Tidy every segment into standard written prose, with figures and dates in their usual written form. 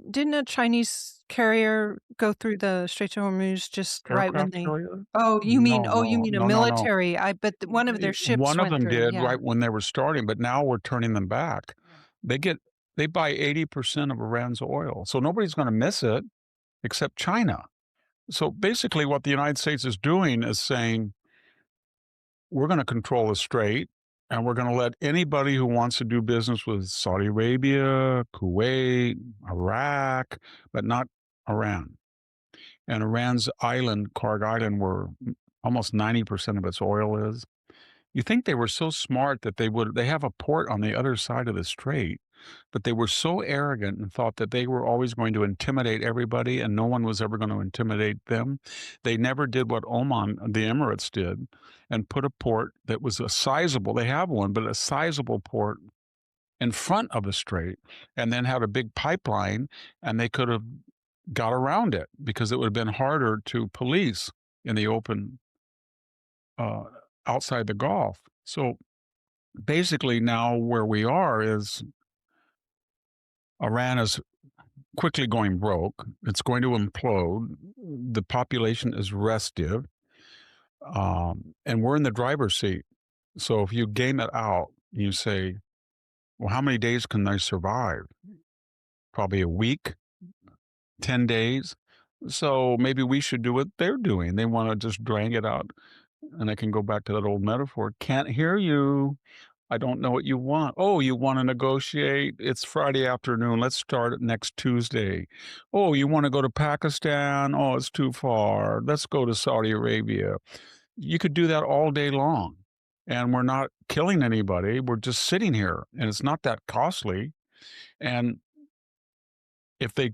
Didn't a Chinese carrier go through the Strait of Hormuz just right when Aircraft they carrier? oh, you No, mean a no, no, no. military, one of their ships One of went them through, did yeah. right when they were starting, but now we're turning them back. Yeah. They get they buy 80% of Iran's oil, so nobody's gonna miss it except China. So basically what the United States is doing is saying, we're gonna control the strait, and we're gonna let anybody who wants to do business with Saudi Arabia, Kuwait, Iraq, but not Iran. And Iran's island, Karg Island, where almost 90% of its oil is. You think they were so smart that they have a port on the other side of the strait, but they were so arrogant and thought that they were always going to intimidate everybody and no one was ever going to intimidate them. They never did what Oman, the Emirates did, and put a port that was a sizable, they have one, but a sizable port in front of the strait, and then had a big pipeline, and they could have got around it because it would have been harder to police in the open uh, outside the Gulf. So basically, now where we are is Iran is quickly going broke. It's going to implode. The population is restive, and we're in the driver's seat. So if you game it out, you say, well, how many days can they survive? Probably a week, 10 days. So maybe we should do what they're doing. They want to just drag it out. And I can go back to that old metaphor. Can't hear you. I don't know what you want. Oh, you want to negotiate? It's Friday afternoon. Let's start it next Tuesday. Oh, you want to go to Pakistan? Oh, it's too far. Let's go to Saudi Arabia. You could do that all day long. And we're not killing anybody. We're just sitting here and it's not that costly. And if they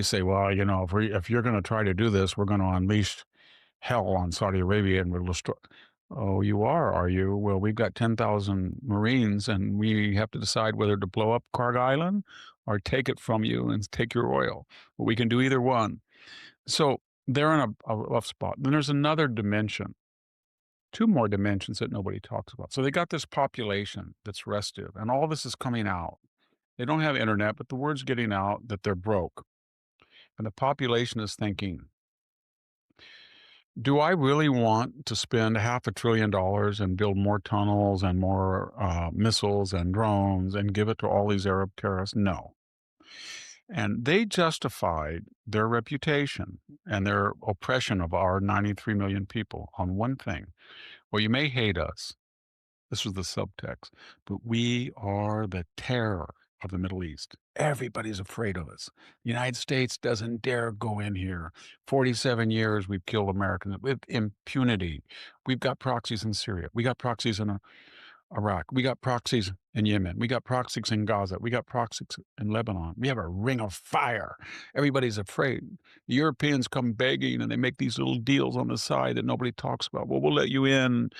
say, well, if you're going to try to do this, we're going to unleash hell on Saudi Arabia and we'll destroy. Oh, you are you? Well, we've got 10,000 Marines and we have to decide whether to blow up Karg Island or take it from you and take your oil. But we can do either one. So they're in a rough spot. Then there's another dimension, two more dimensions that nobody talks about. So they got this population that's restive, and all this is coming out. They don't have internet, but the word's getting out that they're broke. And the population is thinking, do I really want to spend $500 billion and build more tunnels and more missiles and drones and give it to all these Arab terrorists? No. And they justified their reputation and their oppression of our 93 million people on one thing. Well, you may hate us. This was the subtext, but we are the terror of the Middle East. Everybody's afraid of us. The United States doesn't dare go in here. 47 years we've killed Americans with impunity. We've got proxies in Syria. We got proxies in Iraq. We got proxies in Yemen. We got proxies in Gaza. We got proxies in Lebanon. We have a ring of fire. Everybody's afraid. The Europeans come begging and they make these little deals on the side that nobody talks about. Well, we'll let you in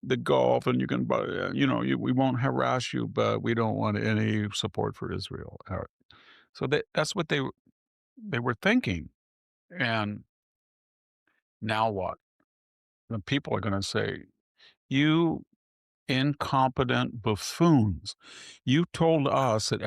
the Gulf and you can buy, we won't harass you, but we don't want any support for Israel. So that's what they were thinking. And now what? The people are going to say, you incompetent buffoons. You told us that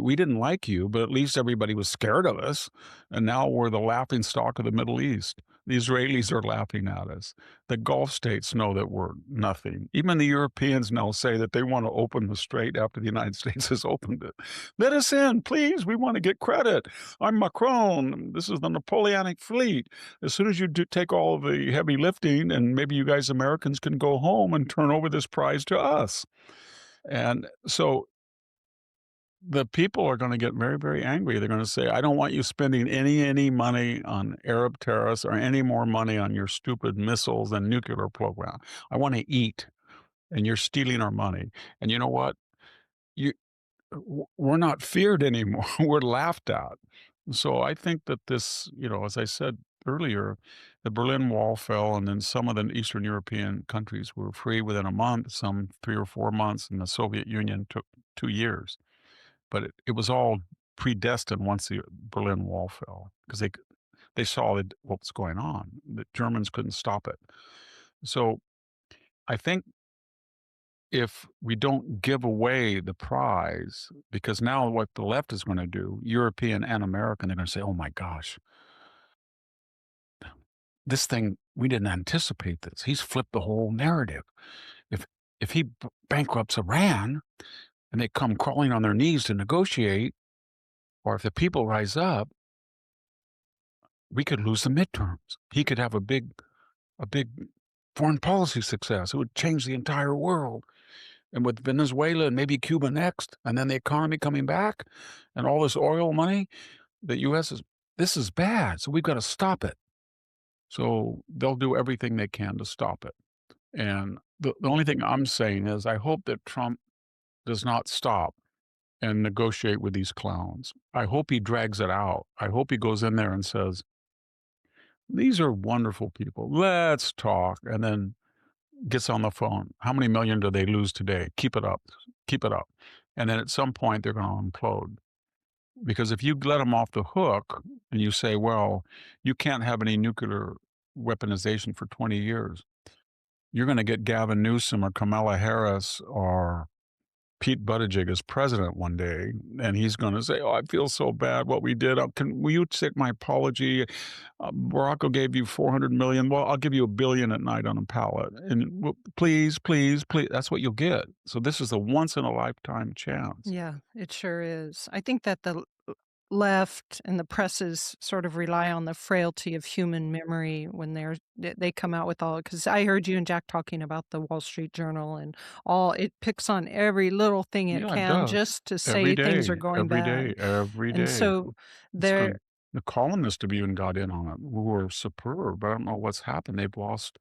we didn't like you, but at least everybody was scared of us. And now we're the laughing stock of the Middle East. The Israelis are laughing at us. The Gulf states know that we're nothing. Even the Europeans now say that they want to open the strait after the United States has opened it. Let us in, please. We want to get credit. I'm Macron. This is the Napoleonic fleet. As soon as you take all of the heavy lifting, and maybe you guys Americans can go home and turn over this prize to us. And so the people are going to get very, very angry. They're going to say, I don't want you spending any money on Arab terrorists or any more money on your stupid missiles and nuclear program. I want to eat, and you're stealing our money. And you know what? You we're not feared anymore. We're laughed at. So I think that this, as I said earlier, the Berlin Wall fell, and then some of the Eastern European countries were free within a month, some 3 or 4 months, and the Soviet Union took 2 years. But it was all predestined once the Berlin Wall fell because they saw what was going on. The Germans couldn't stop it. So I think if we don't give away the prize, because now what the left is going to do, European and American, they're going to say, "Oh my gosh, this thing we didn't anticipate this. He's flipped the whole narrative. If if he bankrupts Iran and they come crawling on their knees to negotiate, or if the people rise up, we could lose the midterms. He could have a big foreign policy success. It would change the entire world." And with Venezuela and maybe Cuba next, and then the economy coming back and all this oil money, the US is this is bad, so we've gotta stop it. So they'll do everything they can to stop it. And the only thing I'm saying is I hope that Trump does not stop and negotiate with these clowns. I hope he drags it out. I hope he goes in there and says, "These are wonderful people. Let's talk," and then gets on the phone. "How many million do they lose today? Keep it up. Keep it up." And then at some point, they're gonna implode. Because if you let them off the hook and you say, "Well, you can't have any nuclear weaponization for 20 years," you're gonna get Gavin Newsom or Kamala Harris or Pete Buttigieg as president one day, and he's gonna say, "Oh, I feel so bad what we did. Will you take my apology? Barack gave you 400 million. Well, I'll give you 1 billion at night on a pallet. And please, please, please." That's what you'll get. So this is a once in a lifetime chance. Yeah, it sure is. I think that the left and the presses sort of rely on the frailty of human memory when they come out with all, because I heard you and Jack talking about the Wall Street Journal and all it picks on every little thing it Yeah, it can does. just to Every say things are day, going every bad. day, every And day. so It's there good. The columnists have even got in on it, who were superb. I don't know what's happened. They've lost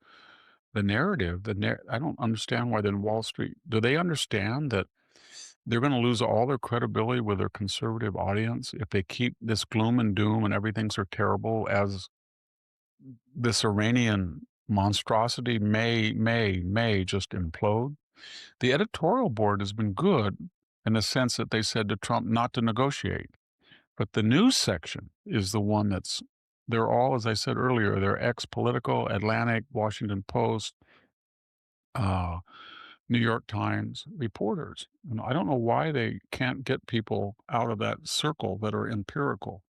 the narrative. I don't understand why then Wall Street, do they understand that they're gonna lose all their credibility with their conservative audience if they keep this gloom and doom and everything's so terrible as this Iranian monstrosity may just implode? The editorial board has been good in the sense that they said to Trump not to negotiate. But the news section is the one they're all, as I said earlier, they're ex-Politico, Atlantic, Washington Post, uh, New York Times reporters. And I don't know why they can't get people out of that circle that are empirical.